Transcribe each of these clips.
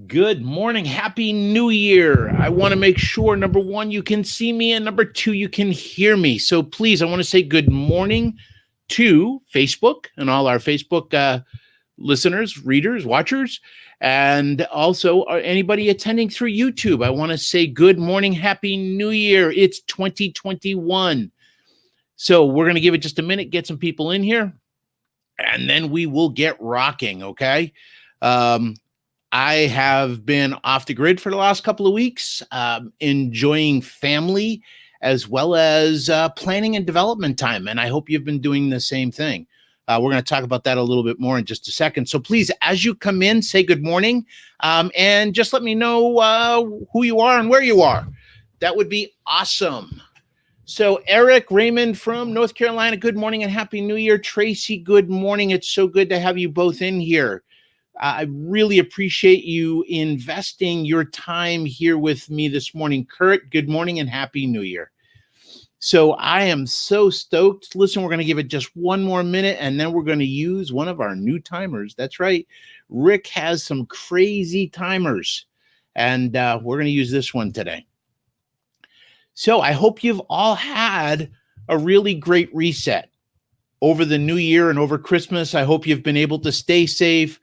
Good morning. Happy New Year. I want to make sure, number one, you can see me, and number two, you can hear me. So please, I want to say good morning to Facebook and all our Facebook listeners, readers, watchers, and also anybody attending through YouTube. I want to say good morning. Happy New Year. It's 2021. So we're going to give it just a minute, get some people in here, and then we will get rocking, okay? I have been off the grid for the last couple of weeks, enjoying family as well as planning and development time. And I hope you've been doing the same thing. We're going to talk about that a little bit more in just a second. So please, as you come in, say good morning and just let me know who you are and where you are. That would be awesome. So Eric Raymond from North Carolina, good morning and Happy New Year. Tracy, good morning. It's so good to have you both in here. I really appreciate you investing your time here with me this morning. Kurt, good morning and Happy New Year. So I am so stoked. Listen, we're going to give it just one more minute, and then we're going to use one of our new timers. That's right. Rick has some crazy timers, and we're going to use this one today. So I hope you've all had a really great reset over the new year and over Christmas. I hope you've been able to stay safe.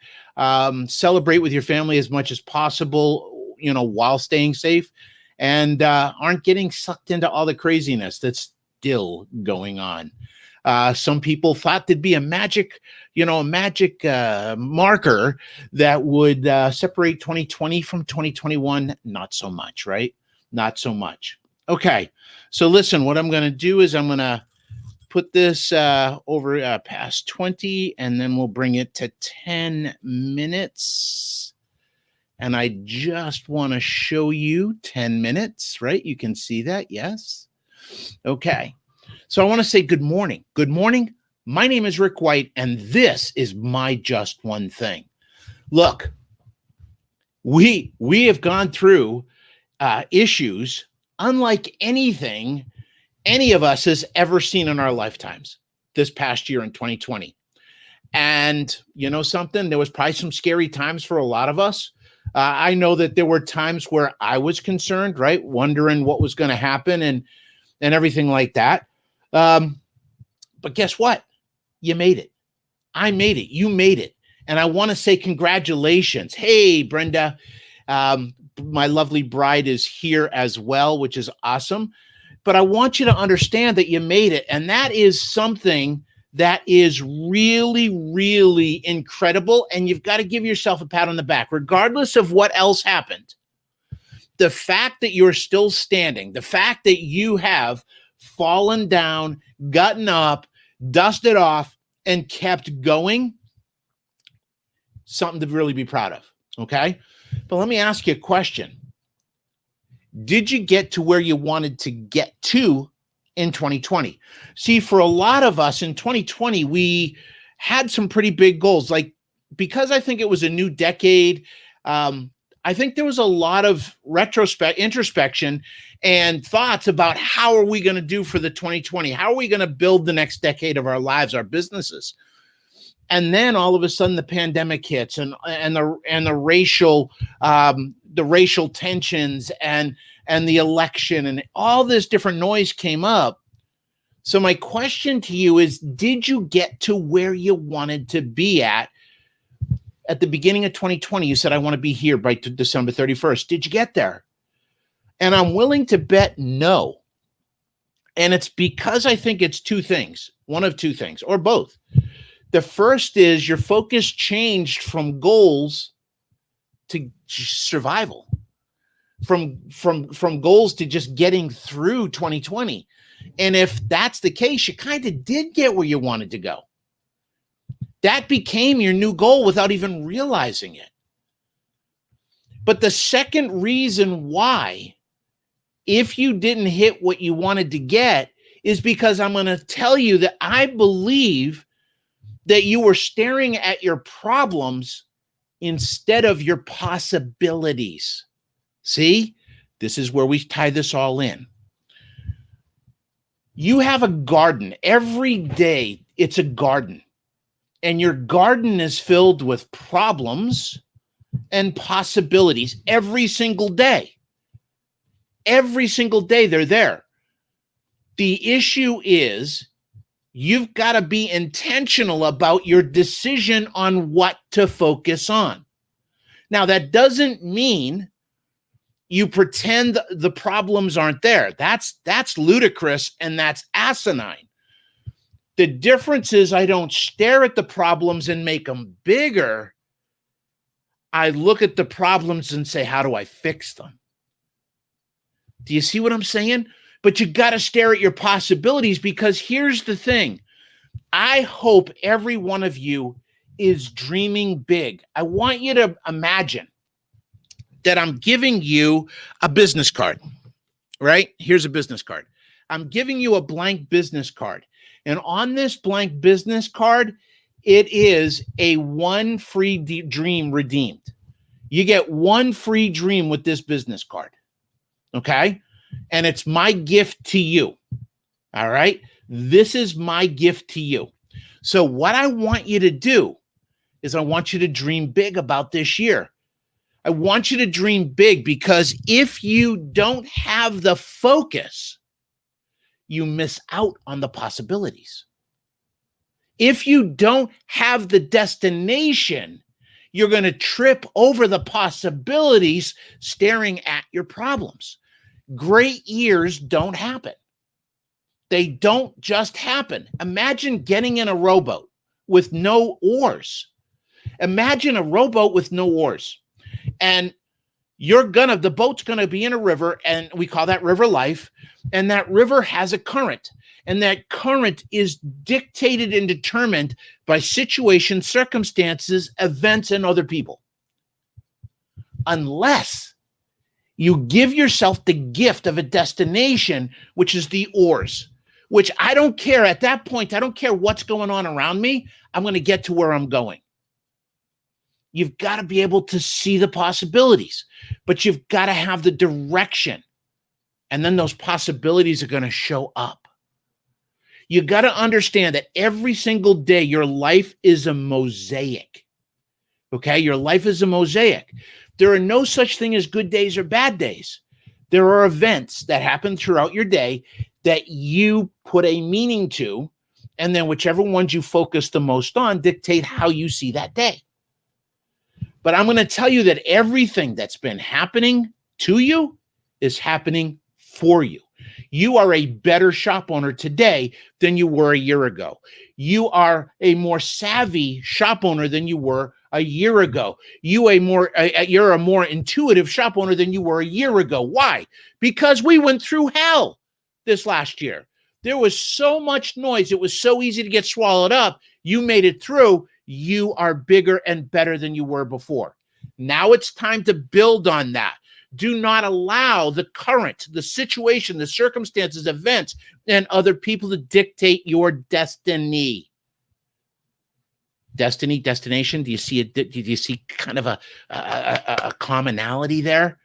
Celebrate with your family as much as possible, while staying safe, and aren't getting sucked into all the craziness that's still going on. Some people thought there'd be a magic marker that would separate 2020 from 2021. Not so much, right? Not so much. Okay, so listen, what I'm going to do is I'm going to put this over past 20, and then we'll bring it to 10 minutes. And I just want to show you 10 minutes, right? You can see that, yes? Okay. So I want to say good morning. Good morning. My name is Rick White, and this is my Just One Thing. Look, we have gone through issues unlike anything any of us has ever seen in our lifetimes this past year in 2020. And you know something? There was probably some scary times for a lot of us. I know that there were times where I was concerned, right? Wondering what was going to happen and everything like that. But guess what? You made it. I made it. You made it. And I want to say congratulations. Hey, Brenda, my lovely bride is here as well, which is awesome. But I want you to understand that you made it. And that is something that is really, really incredible. And you've got to give yourself a pat on the back, regardless of what else happened. The fact that you're still standing, the fact that you have fallen down, gotten up, dusted off, and kept going, something to really be proud of. Okay? But let me ask you a question. Did you get to where you wanted to get to in 2020? See, for a lot of us in 2020, we had some pretty big goals. Like, because I think it was a new decade, I think there was a lot of introspection and thoughts about how are we going to do for the 2020? How are we going to build the next decade of our lives, our businesses? And then all of a sudden the pandemic hits and the racial tensions and the election and all this different noise came up. So my question to you is, did you get to where you wanted to be at the beginning of 2020? You said, I want to be here by December 31st. Did you get there? And I'm willing to bet no. And it's because I think it's two things, one of two things, or both. The first is your focus changed from goals to survival, from goals to just getting through 2020. And if that's the case, you kind of did get where you wanted to go. That became your new goal without even realizing it. But the second reason why, if you didn't hit what you wanted to get, is because I'm going to tell you that I believe that you were staring at your problems instead of your possibilities. See, this is where we tie this all in. You have a garden. Every day it's a garden. And your garden is filled with problems and possibilities every single day. Every single day they're there. The issue is you've got to be intentional about your decision on what to focus on. Now, that doesn't mean you pretend the problems aren't there. That's ludicrous and that's asinine. The difference is I don't stare at the problems and make them bigger. I look at the problems and say, how do I fix them? Do you see what I'm saying? But you got to stare at your possibilities, because here's the thing. I hope every one of you is dreaming big. I want you to imagine that I'm giving you a business card, right? Here's a business card. I'm giving you a blank business card. And on this blank business card, it is a one free dream redeemed. You get one free dream with this business card, okay? And it's my gift to you, all right? This is my gift to you. So what I want you to do is I want you to dream big about this year. I want you to dream big, because if you don't have the focus, you miss out on the possibilities. If you don't have the destination, you're going to trip over the possibilities staring at your problems. Great years don't happen. They don't just happen. Imagine getting in a rowboat with no oars. Imagine a rowboat with no oars. And the boat's going to be in a river, and we call that river life. And that river has a current. And that current is dictated and determined by situations, circumstances, events, and other people. Unless you give yourself the gift of a destination, which is the oars, which I don't care at that point. I don't care what's going on around me. I'm going to get to where I'm going. You've got to be able to see the possibilities, but you've got to have the direction. And then those possibilities are going to show up. You got to understand that every single day, your life is a mosaic. Okay? Your life is a mosaic. There are no such thing as good days or bad days. There are events that happen throughout your day that you put a meaning to, and then whichever ones you focus the most on dictate how you see that day. But I'm going to tell you that everything that's been happening to you is happening for you. You are a better shop owner today than you were a year ago. You are a more savvy shop owner than you were a year ago. You're a more intuitive shop owner than you were a year ago. Why? Because we went through hell this last year. There was so much noise. It was so easy to get swallowed up. You made it through. You are bigger and better than you were before. Now it's time to build on that. Do not allow the current, the situation, the circumstances, events, and other people to dictate your destiny. Destiny, destination. Do you see kind of a commonality there?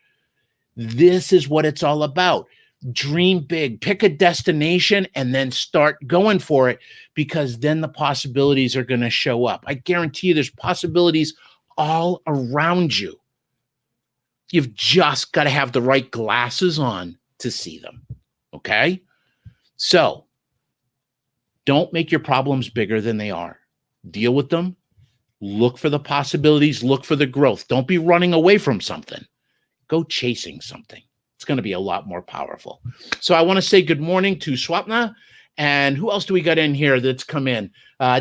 This is what it's all about. Dream big, pick a destination, and then start going for it, because then the possibilities are going to show up. I guarantee you there's possibilities all around you. You've just got to have the right glasses on to see them, okay? So don't make your problems bigger than they are. Deal with them. Look for the possibilities. Look for the growth. Don't be running away from something. Go chasing something. It's going to be a lot more powerful. So I want to say good morning to Swapna. And who else do we got in here that's come in?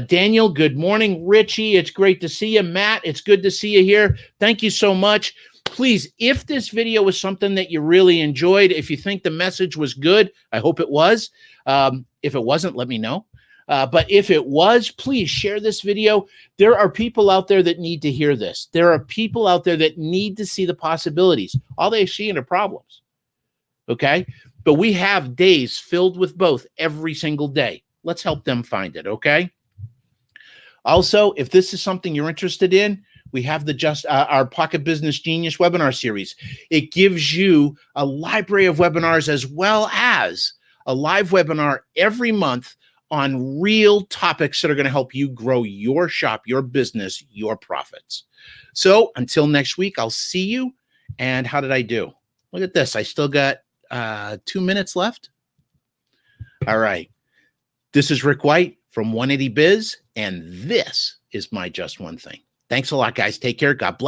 Daniel, good morning. Richie, it's great to see you. Matt, it's good to see you here. Thank you so much. Please, if this video was something that you really enjoyed, if you think the message was good, I hope it was. If it wasn't, let me know. But if it was, please share this video. There are people out there that need to hear this. There are people out there that need to see the possibilities. All they see are problems. Okay? But we have days filled with both every single day. Let's help them find it, okay? Also, if this is something you're interested in, we have our Pocket Business Genius webinar series. It gives you a library of webinars as well as a live webinar every month on real topics that are going to help you grow your shop, your business, your profits. So until next week, I'll see you. And how did I do? Look at this. I still got 2 minutes left. All right. This is Rick White from 180 Biz, and this is my Just One Thing. Thanks a lot, guys. Take care. God bless.